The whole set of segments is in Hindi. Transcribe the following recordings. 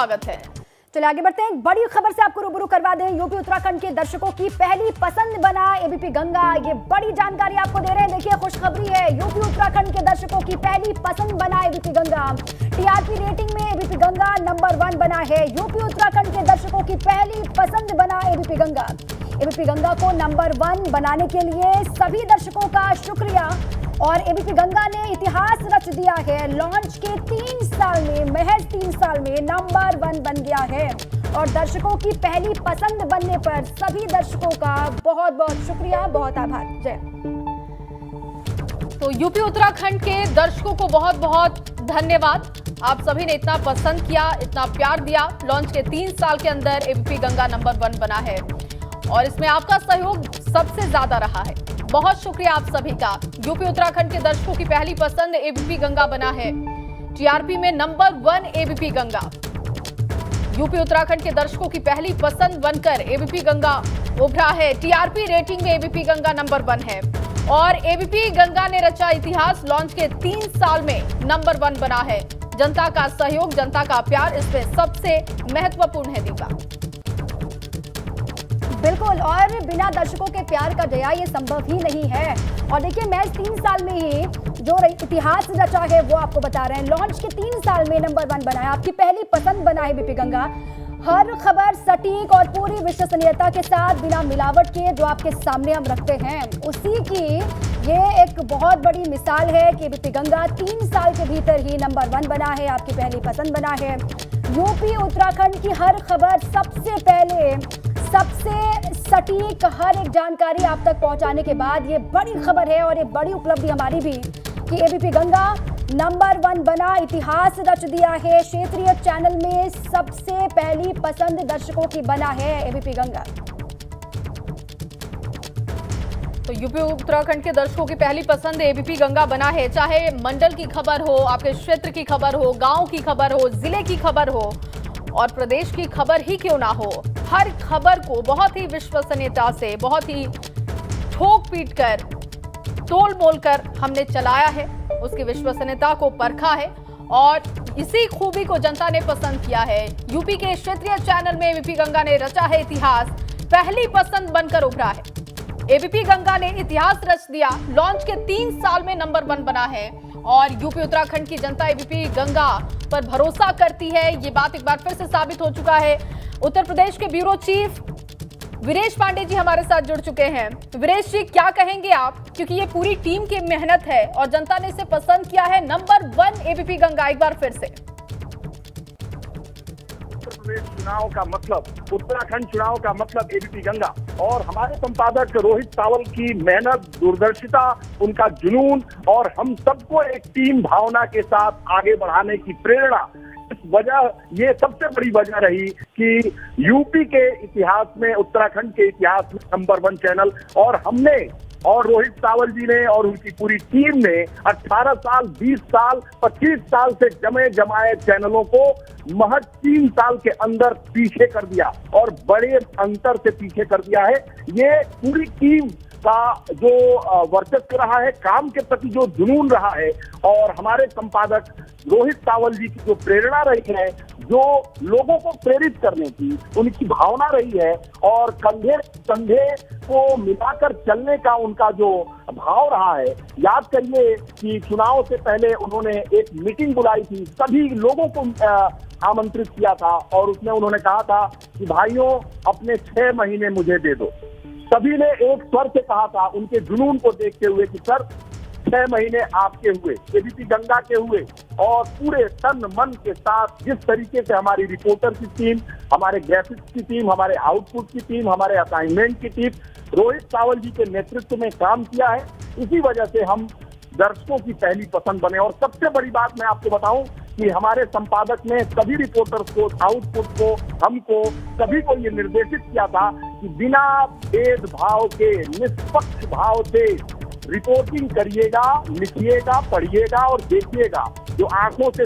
स्वागत है। चलिए आगे बढ़ते हैं। एक बड़ी खबर से आपको रूबरू करवा दें। यूपी उत्तराखंड के दर्शकों की पहली पसंद बना एबीपी गंगा। ये बड़ी जानकारी आपको दे रहे हैं। देखिए खुशखबरी है, यूपी उत्तराखंड के दर्शकों की पहली पसंद बना एबीपी गंगा। टीआरपी रेटिंग में एबीपी गंगा नंबर 1 बना है। यूपी उत्तराखंड के दर्शकों की पहली पसंद बना एबीपी गंगा। एबीपी गंगा को नंबर 1 बनाने के लिए सभी दर्शकों का शुक्रिया। और एबीपी गंगा ने इतिहास रच दिया है। लॉन्च के 3 साल में, महज 3 साल में नंबर 1 बन गया है। और दर्शकों की पहली पसंद बनने पर सभी दर्शकों का बहुत बहुत शुक्रिया, बहुत आभार। जय। तो यूपी उत्तराखंड के दर्शकों को बहुत बहुत धन्यवाद। आप सभी ने इतना पसंद किया, इतना प्यार दिया। लॉन्च के 3 साल के अंदर एबीपी गंगा नंबर 1 बना है और इसमें आपका सहयोग सबसे ज्यादा रहा है। बहुत शुक्रिया आप सभी का। यूपी उत्तराखंड के दर्शकों की पहली पसंद एबीपी गंगा बना है। टीआरपी में number 1 ABP Ganga. UP Uttarakhand के दर्शकों की पहली पसंद बनकर एबीपी गंगा उभरा है। टीआरपी रेटिंग में एबीपी गंगा नंबर 1 है और एबीपी गंगा ने रचा इतिहास। लॉन्च के 3 साल में नंबर 1 बना है। जनता का सहयोग, जनता का प्यार इसमें सबसे महत्वपूर्ण है। दीपा बिल्कुल, और बिना दर्शकों के प्यार का जया ये संभव ही नहीं है। और देखिए महज 3 साल में ही जो इतिहास रचा है वो आपको बता रहे हैं। लॉन्च के 3 साल में नंबर 1 बना है, आपकी पहली पसंद बना है एबीपी गंगा। हर खबर सटीक और पूरी विश्वसनीयता के साथ, बिना मिलावट के, जो आपके सामने हम रखते हैं, उसी की ये एक बहुत बड़ी मिसाल है कि एबीपी गंगा 3 साल के भीतर ही नंबर 1 बना है, आपकी पहली पसंद बना है। यूपी उत्तराखंड की हर खबर सबसे पहले, सबसे सटीक, हर एक जानकारी आप तक पहुंचाने के बाद ये बड़ी खबर है और ये बड़ी उपलब्धि हमारी भी कि एबीपी गंगा नंबर 1 बना, इतिहास रच दिया है। क्षेत्रीय चैनल में सबसे पहली पसंद दर्शकों की बना है एबीपी गंगा। तो यूपी उत्तराखंड के दर्शकों की पहली पसंद एबीपी गंगा बना है। चाहे मंडल की खबर हो, आपके क्षेत्र की खबर हो, गांव की खबर हो, जिले की खबर हो और प्रदेश की खबर ही क्यों ना हो, हर खबर को बहुत ही विश्वसनीयता से, बहुत ही ठोक पीट कर, तोल मोल कर हमने चलाया है। उसकी विश्वसनीयता को परखा है और इसी खूबी को जनता ने पसंद किया है। यूपी के क्षेत्रीय चैनल में एबीपी गंगा ने रचा है इतिहास, पहली पसंद बनकर उभरा है। एबीपी गंगा ने इतिहास रच दिया। लॉन्च के 3 साल में नंबर 1 बना है और यूपी उत्तराखंड की जनता एबीपी गंगा पर भरोसा करती है। ये बात एक बार फिर से साबित हो चुका है। उत्तर प्रदेश के ब्यूरो चीफ वीरेश पांडे जी हमारे साथ जुड़ चुके हैं। वीरेश जी, क्या कहेंगे आप, क्योंकि ये पूरी टीम की मेहनत है और जनता ने इसे पसंद किया है। नंबर 1 एबीपी गंगा एक बार फिर से। उत्तर प्रदेश चुनाव का मतलब, उत्तराखंड चुनाव का मतलब एबीपी गंगा और हमारे संपादक रोहित सावल की मेहनत, दूरदर्शिता, उनका जुनून और हम सबको एक टीम भावना के साथ आगे बढ़ाने की प्रेरणा, इस वजह, ये सबसे बड़ी वजह रही कि यूपी के इतिहास में, उत्तराखंड के इतिहास में नंबर 1 चैनल। और हमने और रोहित सावल जी ने और उनकी पूरी टीम ने 18 साल, 20 साल, 25 साल से जमे जमाए चैनलों को महज 3 साल के अंदर पीछे कर दिया और बड़े अंतर से पीछे कर दिया है। ये पूरी टीम का जो वर्चस्व रहा है, काम के प्रति जो जुनून रहा है और हमारे संपादक रोहित सावल जी की जो प्रेरणा रही है, जो लोगों को प्रेरित करने की उनकी भावना रही है और कंधे कंधे को मिलाकर चलने का उनका जो भाव रहा है। याद करिए कि चुनाव से पहले उन्होंने एक मीटिंग बुलाई थी, सभी लोगों को आमंत्रित किया था और उसमें उन्होंने कहा था कि भाइयों अपने 6 महीने मुझे दे दो। सभी ने एक स्वर से कहा था, उनके जुनून को देखते हुए, कि सर 6 महीने आपके हुए, एबीपी गंगा के हुए। और पूरे तन मन के साथ जिस तरीके से हमारी रिपोर्टर की टीम, हमारे ग्राफिक्स की टीम, हमारे आउटपुट की टीम, हमारे असाइनमेंट की टीम रोहित सावल जी के नेतृत्व में काम किया है, इसी वजह से हम दर्शकों की पहली पसंद बने। और सबसे बड़ी बात मैं आपको बताऊं कि हमारे संपादक ने सभी रिपोर्टर्स को, आउटपुट को, हमको, सभी को ये निर्देशित किया था कि बिना भेदभाव के, निष्पक्ष भाव से रिपोर्टिंग करिएगा, लिखिएगा, पढ़िएगा और देखिएगा। जो आंखों से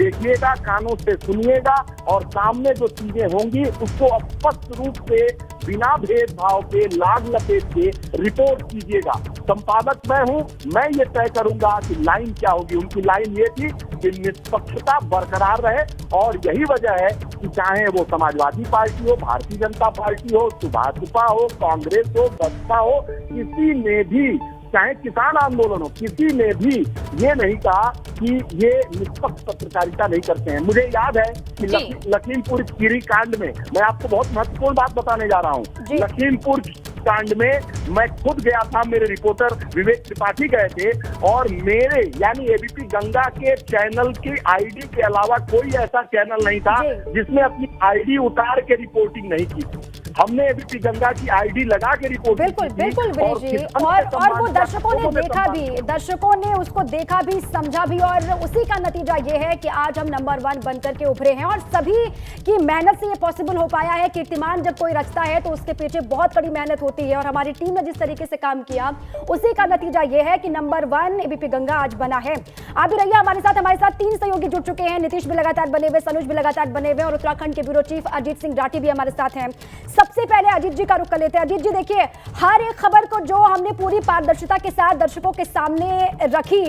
देखिएगा, कानों से सुनिएगा और सामने जो चीजें होंगी उसको स्पष्ट रूप से बिना भेदभाव के, लाग लपेट के रिपोर्ट कीजिएगा। संपादक मैं हूं, मैं ये तय करूंगा कि लाइन क्या होगी। उनकी लाइन ये थी कि निष्पक्षता बरकरार रहे और यही वजह है कि चाहे वो समाजवादी पार्टी हो, भारतीय जनता पार्टी हो, भाजपा हो, कांग्रेस हो, बसपा हो, किसी ने भी, चाहे किसान आंदोलन हो, किसी ने भी ये नहीं कहा कि ये निष्पक्ष पत्रकारिता नहीं करते हैं। मुझे याद है कि लखीमपुर खीरी कांड में मैं आपको बहुत महत्वपूर्ण बात बताने जा रहा हूँ। लखीमपुर कांड में मैं खुद गया था, मेरे रिपोर्टर विवेक त्रिपाठी गए थे और मेरे यानी एबीपी गंगा के चैनल की आईडी के अलावा कोई ऐसा चैनल नहीं था जिसने अपनी आईडी उतार के रिपोर्टिंग नहीं की। हमने एबीपी गंगा की आईडी लगा के रिपोर्ट बिल्कुल विनीत जी, और वो दर्शकों ने देखा भी, दर्शकों ने उसको देखा भी, समझा भी और उसी का नतीजा ये है कि आज हम नंबर 1 बनकर के उभरे हैं और सभी की मेहनत से ये पॉसिबल हो पाया है। कीर्तिमान जब कोई रचता है तो उसके पीछे बहुत बड़ी मेहनत होती है और हमारी टीम ने जिस तरीके से काम किया उसी का नतीजा ये है कि नंबर 1 एबीपी गंगा आज बना है। आप भी रहिए हमारे साथ 3 सहयोगी जुड़ चुके हैं। नीतीश भी लगातार बने हुए, सनुज भी लगातार बने हुए और उत्तराखंड के ब्यूरो चीफ अजीत सिंह राठी भी हमारे साथ हैं। सबसे पहले अजीत जी का रुख कर लेते हैं। अजीत जी देखिए, हर एक खबर को जो हमने पूरी पारदर्शिता के साथ दर्शकों के सामने रखी,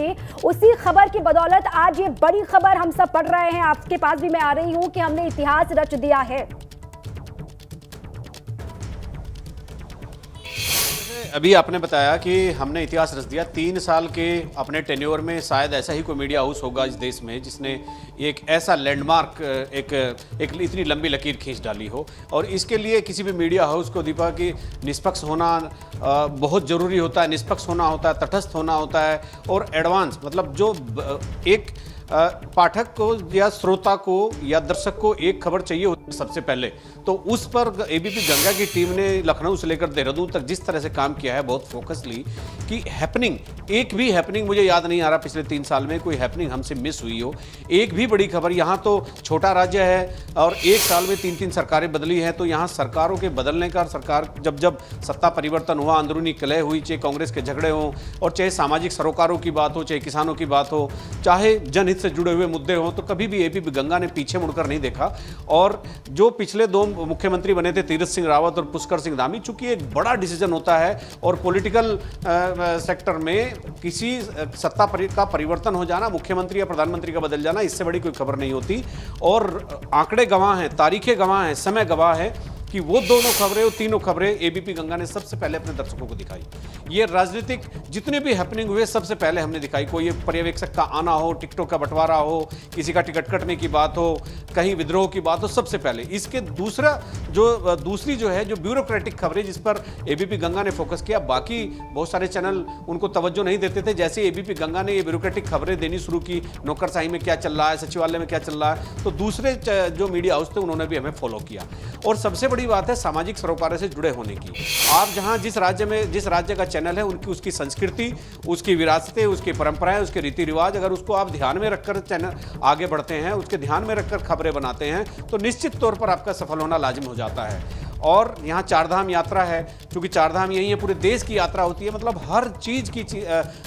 उसी खबर की बदौलत आज ये बड़ी खबर हम सब पढ़ रहे हैं, आपके पास भी मैं आ रही हूं कि हमने इतिहास रच दिया है। अभी आपने बताया कि हमने इतिहास रच दिया। 3 साल के अपने टेन्योर में शायद ऐसा ही कोई मीडिया हाउस होगा इस देश में जिसने एक ऐसा लैंडमार्क, एक इतनी लंबी लकीर खींच डाली हो। और इसके लिए किसी भी मीडिया हाउस को दीपा कि निष्पक्ष होना बहुत ज़रूरी होता है, निष्पक्ष होना होता है, तटस्थ होना होता है और एडवांस, मतलब जो एक पाठक को या श्रोता को या दर्शक को एक खबर चाहिए होती है सबसे पहले, तो उस पर एबीपी गंगा की टीम ने लखनऊ से लेकर देहरादून तक जिस तरह से काम किया है बहुत फोकसली, कि हैपनिंग, एक भी हैपनिंग मुझे याद नहीं आ रहा पिछले 3 साल में कोई हैपनिंग हमसे मिस हुई हो। एक भी बड़ी खबर, यहाँ तो छोटा राज्य है और 1 साल में 3-3 सरकारें बदली हैं, तो यहाँ सरकारों के बदलने का, सरकार जब सत्ता परिवर्तन हुआ, अंदरूनी कलह हुई, चाहे कांग्रेस के झगड़े हों और चाहे सामाजिक सरोकारों की बात हो, चाहे किसानों की बात हो, चाहे जनहित से जुड़े हुए मुद्दे हों, तो कभी भी एबीपी गंगा ने पीछे मुड़कर नहीं देखा। और जो पिछले 2 मुख्यमंत्री बने थे, तीरथ सिंह रावत और पुष्कर सिंह धामी, चूंकि एक बड़ा डिसीजन होता है और पॉलिटिकल सेक्टर में किसी सत्ता का परिवर्तन हो जाना, मुख्यमंत्री या प्रधानमंत्री का बदल जाना, इससे बड़ी कोई खबर नहीं होती। और आंकड़े गवाह हैं, तारीखें गवाह हैं, समय गवाह है कि वो दोनों खबरें, वो तीनों खबरें एबीपी गंगा ने सबसे पहले अपने दर्शकों को दिखाई। ये राजनीतिक जितने भी हैपनिंग हुए सबसे पहले हमने दिखाई। कोई ये पर्यवेक्षक का आना हो, टिकटों का बंटवारा हो, किसी का टिकट कटने की बात हो, कहीं विद्रोह की बात हो, सबसे पहले। इसके दूसरी जो है जो ब्यूरोक्रेटिक खबरें जिस पर एबीपी गंगा ने फोकस किया, बाकी बहुत सारे चैनल उनको तवज्जो नहीं देते थे। जैसे एबीपी गंगा ने ये ब्यूरोक्रेटिक खबरें देनी शुरू की, नौकरशाही में क्या चल रहा है, सचिवालय में क्या चल रहा है, तो दूसरे जो मीडिया हाउस थे उन्होंने भी हमें फॉलो किया। और सबसे बड़ी बात है सामाजिक सरोकारों से जुड़े होने की। आप जहां जिस राज्य का चैनल है, उनकी उसकी संस्कृति, उसकी विरासतें, उसकी परंपराएं, उसके रीति रिवाज, अगर उसको आप ध्यान में रखकर चैनल आगे बढ़ते हैं, उसके ध्यान में रखकर खबरें बनाते हैं, तो निश्चित तौर पर आपका सफल होना लाजिम हो जाता है। और यहाँ 4 धाम यात्रा है, क्योंकि 4 धाम यही है, पूरे देश की यात्रा होती है, मतलब हर चीज़ की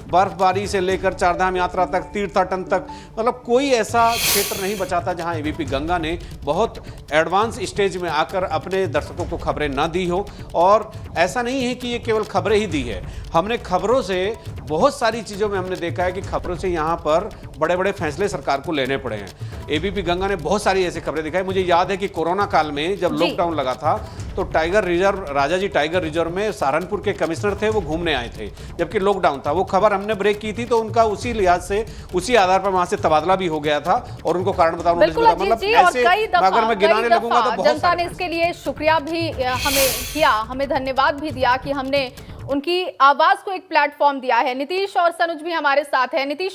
बर्फबारी से लेकर 4 धाम यात्रा तक, तीर्थाटन तक, मतलब कोई ऐसा क्षेत्र नहीं बचाता जहाँ एबीपी गंगा ने बहुत एडवांस स्टेज में आकर अपने दर्शकों को खबरें ना दी हो। और ऐसा नहीं है कि ये केवल खबरें ही दी है, हमने खबरों से बहुत सारी चीज़ों में हमने देखा है कि खबरों से यहाँ पर बड़े बड़े फैसले सरकार को लेने पड़े हैं। एबीपी गंगा ने बहुत सारी ऐसी खबरें दिखाई। मुझे याद है कि कोरोना काल में जब लॉकडाउन लगा था तो tiger reserve, Rajaji tiger reserve में सहारनपुर के कमिश्नर थे, वो घूमने आए थे जबकि लॉकडाउन था। वो खबर हमने ब्रेक की थी, तो उनका उसी लिहाज से, उसी आधार पर वहां से तबादला भी हो गया था और उनको कारण बताओ नोटिस मिला। मतलब ऐसे अगर मैं गिनाने लगूंगा तो बहुत जनता ने इसके लिए शुक्रिया भी हमें किया, हमें धन्यवाद भी दिया कि हमने उनकी आवाज को एक प्लेटफॉर्म दिया है। नीतीश और सनुज भी हमारे साथ है। नीतीश,